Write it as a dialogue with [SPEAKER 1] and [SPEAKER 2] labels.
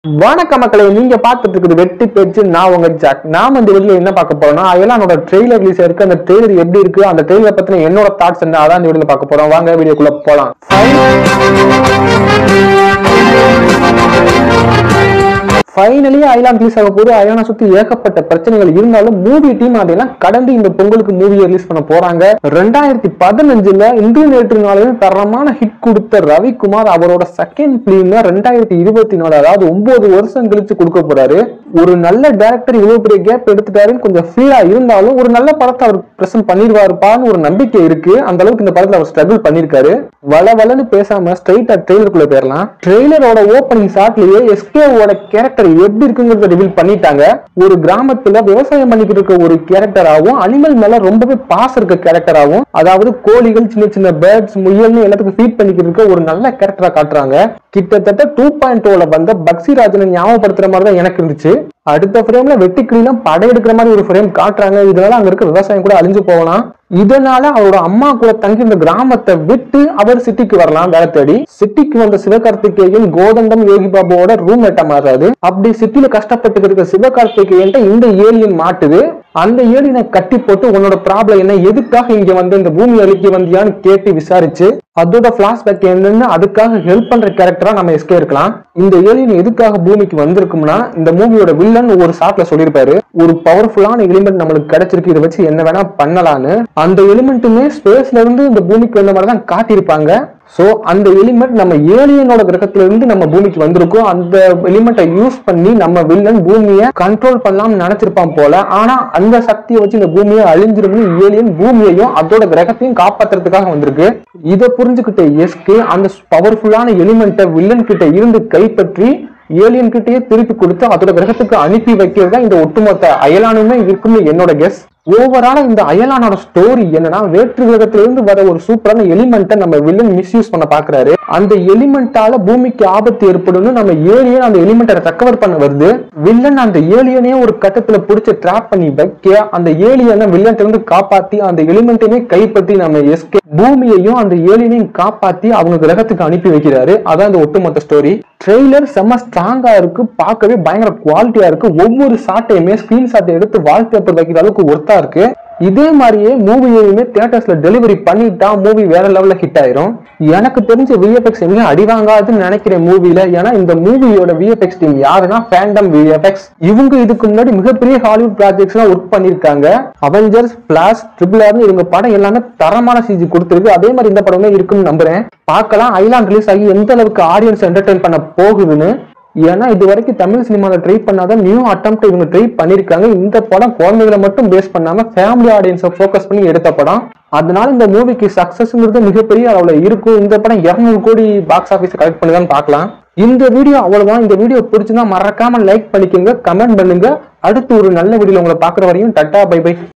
[SPEAKER 1] வணக்கம் மக்களே, நீங்க பார்த்துட்டு இருக்குது வெட்டி பேச்சு. நான் உங்க ஜாக். நாம இந்த வீடியோல என்ன பார்க்க போறோம்னா, அயலானோட ட்ரெய்லர் ரிலீஸ் இருக்கு. அந்த ட்ரெய்லர் எப்படி இருக்கு, அந்த ட்ரெய்லர் பத்தின என்னோட தாட்ஸ் என்ன, அதான் இந்த வீடியோல பார்க்க போறோம். வாங்க வீடியோக்குள்ள போலாம். ஃபைனலி அயலான் ரிலீஸ் ஆக போது. அயலானை சுத்தி ஏகப்பட்ட பிரச்சனைகள் இருந்தாலும் மூவி டீம் அதெல்லாம் கடந்து இந்த பொங்கலுக்கு மூவியை ரிலீஸ் பண்ண போறாங்க. 2015 இன்று நேற்று நாளில் தரமான ஹிட் கொடுத்த ரவிக்குமார் அவரோட செகண்ட் பிலிம் 2024, அதாவது 9 வருஷம் கழிச்சு கொடுக்க போறாரு. ஒரு நல்ல டைரக்டர் இவ்வளவு பெரிய கேப் எடுத்துட்டாருன்னு கொஞ்சம் ஃபீலா இருந்தாலும் ஒரு நல்ல படத்தை அவர் பிரசன்ட் பண்ணிருவாருப்பான்னு ஒரு நம்பிக்கை இருக்கு. அந்த அளவுக்கு இந்த படத்துல அவர் ஸ்ட்ரகிள் பண்ணிருக்காரு. வளவலன்னு பேசாம ஸ்ட்ரைட்டா ட்ரெய்லருக்குள்ள போயிடலாம். ட்ரெய்லரோட ஓப்பனிங் ஷாட்லயே எஸ்கேவோட கேரக்டர் எப்படி இருக்குங்கிறத ரிவீல் பண்ணிட்டாங்க. ஒரு கிராமத்துல விவசாயம் பண்ணிக்கிட்டு இருக்க ஒரு கேரக்டராகவும் அனிமல் மேல ரொம்பவே பாசம் இருக்க கேரக்டராகவும், அதாவது கோழிகள், சின்ன சின்ன பேர்ட்ஸ், முயல்னு எல்லாத்துக்கும் ஃபீட் பண்ணிக்கிட்டு இருக்க ஒரு நல்ல கேரக்டரா காட்டுறாங்க. கிட்டத்தட்ட 2.0 வந்த பக்சிராஜனை ஞாபகப்படுத்துற மாதிரி தான் எனக்கு இருந்துச்சு. அடுத்த ஃப்ரேம்ல வெட்டிக்கிளிலாம் படையெடுக்கிற மாதிரி ஒரு ஃப்ரேம் காட்டுறாங்க. இதனால அங்க இருக்க விவசாயம் கூட அழிஞ்சு போகலாம். இதனால அவரோட அம்மா கூட தங்கி இந்த கிராமத்தை விட்டு அவர் சிட்டிக்கு வரலாம் வேலை தேடி. சிட்டிக்கு வந்த சிவகார்த்திகேயன் கோதண்டம் யோகி பாபுவோட ரூம்மேட்டா மாறாது. அப்படி சிட்டில கஷ்டப்பட்டு இருக்க சிவகார்த்திகேயன் இந்த ஏலியன் மாட்டுது. அந்த ஏலியனை கட்டி போட்டு உன்னோட ப்ராப்ளம் என்ன, எதுக்காக இங்க வந்து இந்த பூமி அழிக்க வந்தியான்னு கேட்டு விசாரிச்சு அதோட பிளாஷ்பேக் என்னன்னு அதுக்காக ஹெல்ப் பண்ற கேரக்டரா நம்ம எஸ்கே இருக்கலாம். இந்த ஏலியன் எதுக்காக பூமிக்கு வந்திருக்கும்னா, இந்த மூவியோட வில்லன் ஒரு ஷாட்ல சொல்லியிருப்பாரு, ஒரு பவர்ஃபுல்லான எலிமெண்ட் நம்மளுக்கு கிடைச்சிருக்கு, இதை வச்சு என்ன வேணா பண்ணலான்னு. அந்த எலிமெண்ட்டுமே ஸ்பேஸ்ல இருந்து இந்த பூமிக்கு வந்த மாதிரி தான் காட்டியிருப்பாங்க. சோ அந்த எலிமெண்ட் நம்ம ஏலியனோட கிரகத்துல இருந்து நம்ம பூமிக்கு வந்திருக்கோம். அந்த எலிமெண்ட்டை யூஸ் பண்ணி நம்ம வில்லன் பூமியை கண்ட்ரோல் பண்ணலாம்னு நினைச்சிருப்பான் போல. ஆனா அந்த சக்தியை வச்சு இந்த பூமியை அழிஞ்சிரும்னு ஏலியன் பூமியையும் அதோட கிரகத்தையும் காப்பாத்துறதுக்காக வந்திருக்கு. இதை புரிஞ்சுக்கிட்ட எஸ்கே அந்த பவர்ஃபுல்லான எலிமெண்ட்டை வில்லன் கிட்ட இருந்து கைப்பற்றி ஏலியன் கிட்டயே திருப்பி கொடுத்து அதோட கிரகத்துக்கு அனுப்பி வைக்கிறதா இந்த ஒட்டுமொத்த அயலானுமே இருக்குன்னு என்னோட கெஸ். ஓவராலா இந்த அயலானோட ஸ்டோரி என்னன்னா, வேற்று கிரகத்திலிருந்து வர ஒரு சூப்பரான எலிமெண்ட்டை நம்ம வில்லன் மிஸ்யூஸ் பண்ண பாக்குறாரு. அந்த எலிமெண்டால பூமிக்கு ஆபத்து ஏற்படும். நம்ம ஏலியன் அந்த எலிமெண்ட்டை ரெக்கவர் பண்ண வருது. வில்லன் அந்த ஏலியனே ஒரு கட்டத்துல பிடிச்சி டிராப் பண்ணி வைக்க அந்த ஏலியனை வில்லன் இருந்து காப்பாத்தி அந்த எலிமெண்ட்டையுமே கைப்பற்றி நம்ம எஸ்கே பூமியையும் அந்த ஏலியனையும் காப்பாத்தி அவங்க கிரகத்துக்கு அனுப்பி வைக்கிறாரு. அதான் இந்த ஒட்டுமொத்த ஸ்டோரி. ட்ரெய்லர் செம்ம ஸ்ட்ராங்கா இருக்கு, பார்க்கவே பயங்கர குவாலிட்டியா இருக்கு. ஒவ்வொரு ஷாட்டையுமே ஸ்கிரீன் ஷாட்டை எடுத்து வால்பேப்பர் வைக்கிற அளவுக்கு ஒர்த்தா இருக்கு. இதே மாதிரியே மூவியையுமே தியேட்டர்ஸ்ல டெலிவரி பண்ணிட்டா மூவி வேற லெவல்ல ஹிட் ஆயிரும். எனக்கு தெரிஞ்ச விஎஃப்எக்ஸ் எங்க அடிவாங்காதுன்னு நினைக்கிறேன் மூவில. ஏன்னா இந்த மூவியோட விஎஃப்எக்ஸ் டீம் யாருன்னா ஃபேண்டம் விஎஃப்எக்ஸ். இவங்க இதுக்கு முன்னாடி மிகப்பெரிய ஹாலிவுட் ப்ராஜெக்ட்ஸ் எல்லாம் ஒர்க் பண்ணிருக்காங்க. அவெஞ்சர்ஸ், பிளாஷ், ட்ரிபிள் ஆர் இவங்க படம் எல்லாமே தரமான சிஜி கொடுத்திருக்கு. அதே மாதிரி இந்த படமே இருக்குன்னு நம்புறேன். பார்க்கலாம் அயலான் ரிலீஸ் ஆகி எந்த அளவுக்கு ஆடியன்ஸ் என்டர்டெயின் பண்ண போகுதுன்னு. ஏன்னா இது வரைக்கும் தமிழ் சினிமால ட்ரை பண்ணாத நியூ அட்டெம்ப்ட் இவங்க ட்ரை பண்ணிருக்காங்க. இந்த படம் குழந்தைகளை மட்டும் பேஸ் பண்ணாம ஃபேமிலி ஆடியன்ஸை ஃபோக்கஸ் பண்ணி எடுத்த படம். அதனால இந்த மூவிக்கு சக்சஸ்ங்கிறது மிகப்பெரிய அளவுல இருக்கும். இந்த படம் 200 கோடி பாக்ஸ் ஆபீஸ் கலெக்ட் பண்ணிதான் பார்க்கலாம். இந்த வீடியோ அவ்வளவுதான். இந்த வீடியோ பிடிச்சிருந்தா மறக்காம லைக் பண்ணிக்கோங்க, கமெண்ட் பண்ணுங்க. அடுத்து ஒரு நல்ல வீடியோல உங்களை பாக்குற வரையும் டாடா, பை பை.